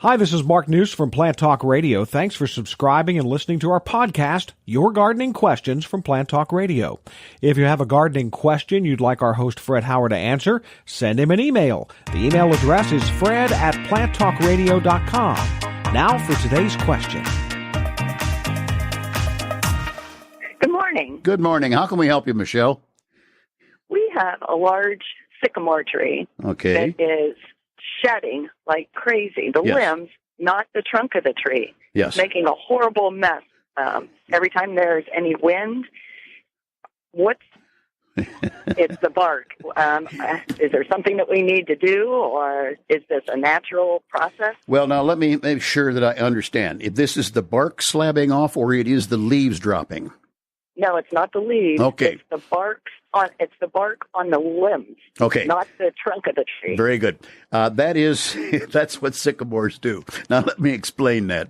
Hi, this is Mark News from Plant Talk Radio. Thanks for subscribing and listening to our podcast, Your Gardening Questions from Plant Talk Radio. If you have a gardening question you'd like our host Fred Howard to answer, send him an email. The email address is fred@planttalkradio.com. Now for today's question. Good morning. Good morning. How can we help you, Michelle? We have a large sycamore tree Okay. that is shedding like crazy. The Yes. limbs, not the trunk of the tree. Yes. Making a horrible mess. Every time there's any wind, it's the bark. Is there something that we need to do, or is this a natural process? Well, now let me make sure that I understand. If this is the bark slabbing off or it is the leaves dropping? No, it's not the leaves. Okay. It's the bark on the limbs. Okay. Not the trunk of the tree. Very good. That's what sycamores do. Now let me explain that.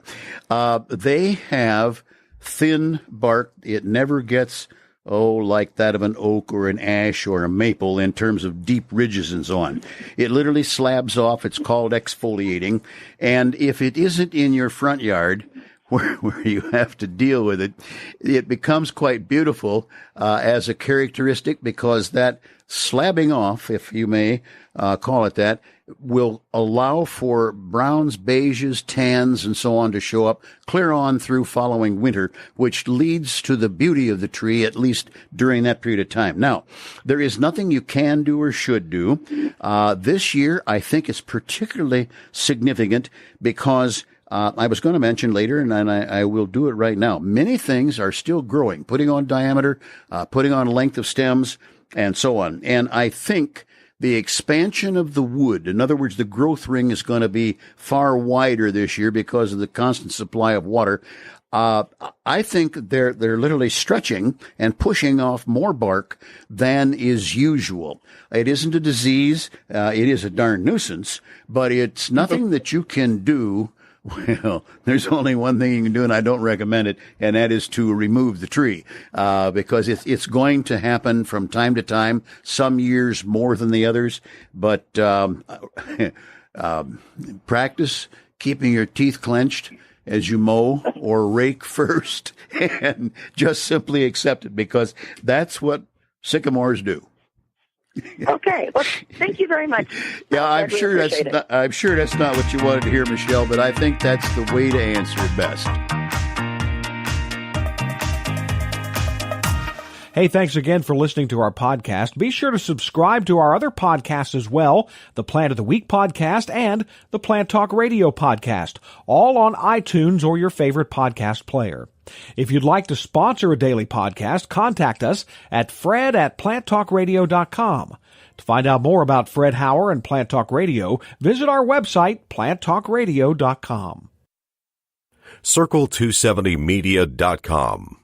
They have thin bark. It never gets, like that of an oak or an ash or a maple in terms of deep ridges and so on. It literally slabs off. It's called exfoliating. And if it isn't in your front yard, where you have to deal with it, it becomes quite beautiful as a characteristic, because that slabbing off, if you may call it that, will allow for browns, beiges, tans, and so on to show up clear on through following winter, which leads to the beauty of the tree, at least during that period of time. Now, there is nothing you can do or should do. This year, I think it's particularly significant because I was going to mention later, and I will do it right now. Many things are still growing, putting on diameter, putting on length of stems, and so on. And I think the expansion of the wood, in other words, the growth ring, is going to be far wider this year because of the constant supply of water. I think they're literally stretching and pushing off more bark than is usual. It isn't a disease. It is a darn nuisance, but it's nothing that you can do. Well, there's only one thing you can do, and I don't recommend it, and that is to remove the tree, because it's going to happen from time to time, some years more than the others, but practice keeping your teeth clenched as you mow or rake first, and just simply accept it, because that's what sycamores do. Okay. Well, thank you very much. Yeah, I'm sure that's not what you wanted to hear, Michelle, but I think that's the way to answer it best. Hey, thanks again for listening to our podcast. Be sure to subscribe to our other podcasts as well, the Plant of the Week podcast and the Plant Talk Radio podcast, all on iTunes or your favorite podcast player. If you'd like to sponsor a daily podcast, contact us at fred@planttalkradio.com. To find out more about Fred Howard and Plant Talk Radio, visit our website, planttalkradio.com. Circle270media.com